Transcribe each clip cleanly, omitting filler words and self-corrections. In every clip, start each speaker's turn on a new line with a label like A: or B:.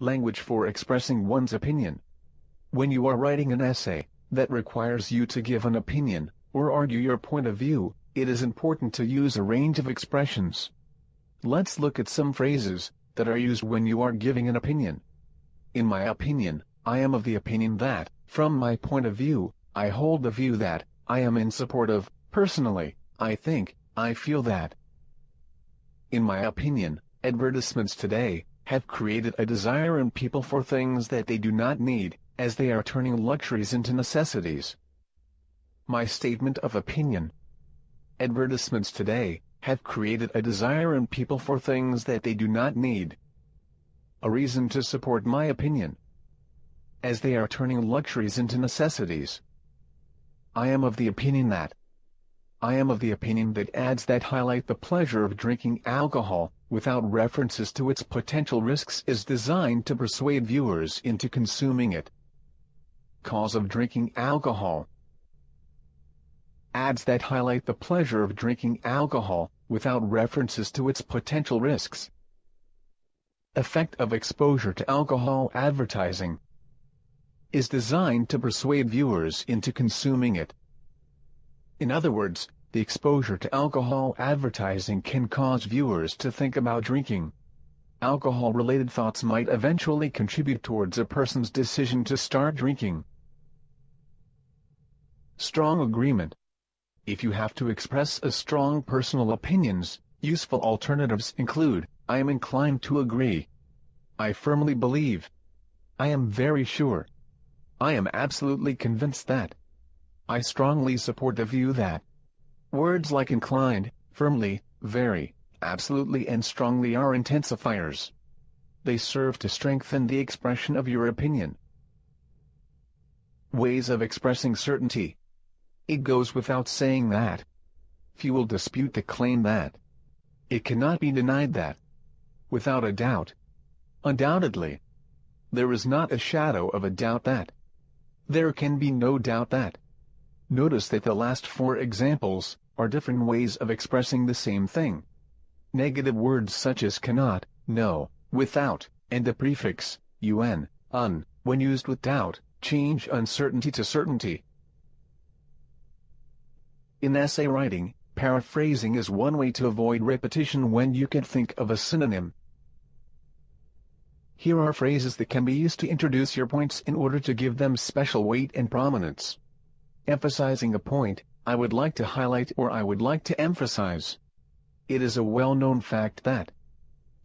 A: language for expressing one's opinion. When you are writing an essay that requires you to give an opinion or argue your point of view, it is important to use a range of expressions. Let's look at some phrases that are used when you are giving an opinion. In my opinion, I am of the opinion that, from my point of view, I hold the view that, I am in support of, personally, I think, I feel that. In my opinion, advertisements today have created a desire in people for things that they do not need, as they are turning luxuries into necessities. My statement of opinion. Advertisements today have created a desire in people for things that they do not need. A reason to support my opinion, as they are turning luxuries into necessities. I am of the opinion that. I am of the opinion that ads that highlight the pleasure of drinking alcohol, without references to its potential risks, is designed to persuade viewers into consuming it. Cause of drinking alcohol. Ads that highlight the pleasure of drinking alcohol, without references to its potential risks. Effect of exposure to alcohol advertising. Is designed to persuade viewers into consuming it. In other words, the exposure to alcohol advertising can cause viewers to think about drinking. Alcohol-related thoughts might eventually contribute towards a person's decision to start drinking. Strong agreement. If you have to express a strong personal opinions, useful alternatives include, I am inclined to agree. I firmly believe. I am very sure. I am absolutely convinced that. I strongly support the view that. Words like inclined, firmly, very, absolutely and strongly are intensifiers. They serve to strengthen the expression of your opinion. Ways of expressing certainty. It goes without saying that. Few will dispute the claim that. It cannot be denied that. Without a doubt. Undoubtedly. There is not a shadow of a doubt that. There can be no doubt that. Notice that the last four examples are different ways of expressing the same thing. Negative words such as cannot, no, without, and the prefix, un, when used with doubt, change uncertainty to certainty. In essay writing, paraphrasing is one way to avoid repetition when you can think of a synonym. Here are phrases that can be used to introduce your points in order to give them special weight and prominence. Emphasizing a point, I would like to highlight or I would like to emphasize. It is a well-known fact that.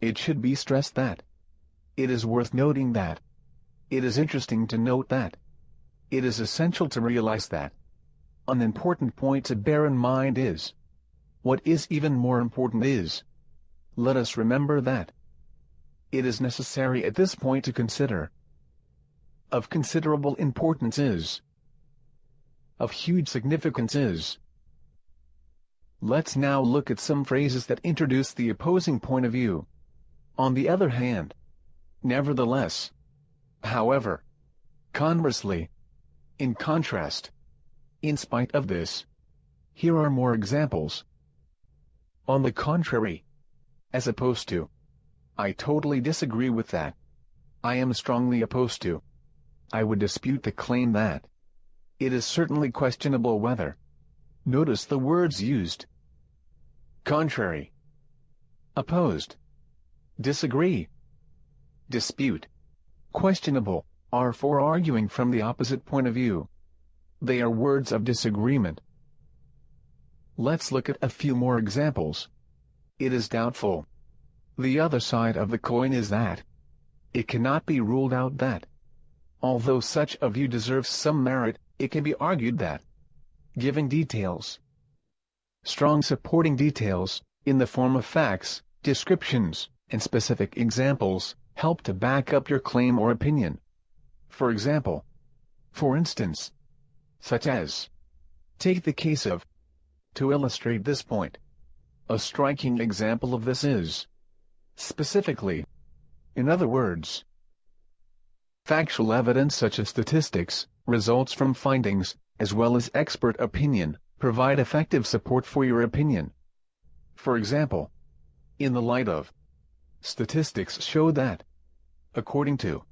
A: It should be stressed that. It is worth noting that. It is interesting to note that. It is essential to realize that. An important point to bear in mind is. What is even more important is. Let us remember that. It is necessary at this point to consider. Of considerable importance is. Of huge significance is. Let's now look at some phrases that introduce the opposing point of view. On the other hand. Nevertheless. However. Conversely. In contrast. In spite of this. Here are more examples. On the contrary. As opposed to. I totally disagree with that. I am strongly opposed to. I would dispute the claim that. It is certainly questionable whether. Notice the words used. Contrary. Opposed. Disagree. Dispute. Questionable, are for arguing from the opposite point of view. They are words of disagreement. Let's look at a few more examples. It is doubtful. The other side of the coin is that. It cannot be ruled out that. Although such a view deserves some merit, it can be argued that. Giving details. Strong supporting details, in the form of facts, descriptions, and specific examples, help to back up your claim or opinion. For example. For instance. Such as. Take the case of. To illustrate this point. A striking example of this is. Specifically. In other words. Factual evidence such as statistics, results from findings, as well as expert opinion, provide effective support for your opinion. For example. In the light of. Statistics show that. according to.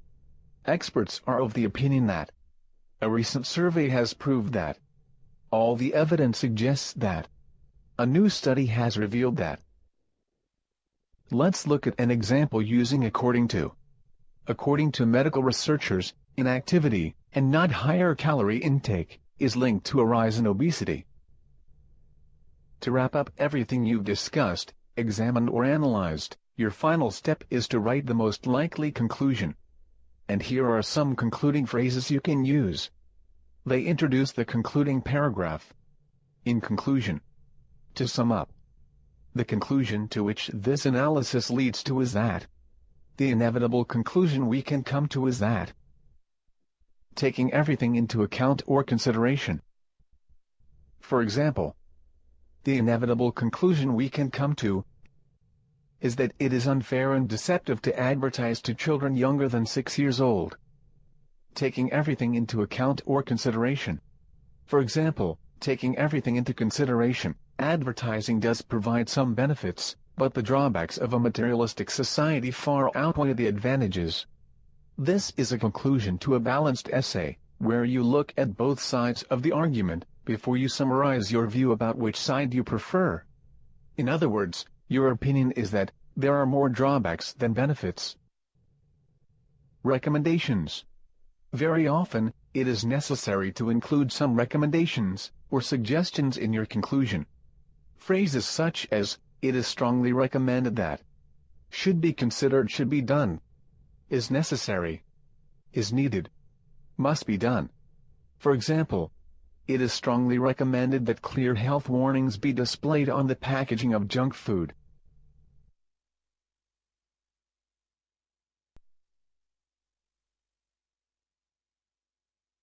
A: Experts are of the opinion that. A recent survey has proved that. All the evidence suggests that. A new study has revealed that. Let's look at an example using according to. According to medical researchers, inactivity, and not higher calorie intake, is linked to a rise in obesity. To wrap up everything you've discussed, examined or analyzed, your final step is to write the most likely conclusion. And here are some concluding phrases you can use. They introduce the concluding paragraph. In conclusion. To sum up. The conclusion to which this analysis leads to is that. The inevitable conclusion we can come to is that. Taking everything into account or consideration. For example, the inevitable conclusion we can come to is that it is unfair and deceptive to advertise to children younger than 6 years old. Taking everything into account or consideration. For example, taking everything into consideration, advertising does provide some benefits, but the drawbacks of a materialistic society far outweigh the advantages. This is a conclusion to a balanced essay, where you look at both sides of the argument, before you summarize your view about which side you prefer. In other words, your opinion is that there are more drawbacks than benefits. Recommendations. Very often, it is necessary to include some recommendations or suggestions in your conclusion. Phrases such as, it is strongly recommended that, should be considered, should be done, is necessary, is needed, must be done. For example, it is strongly recommended that clear health warnings be displayed on the packaging of junk food.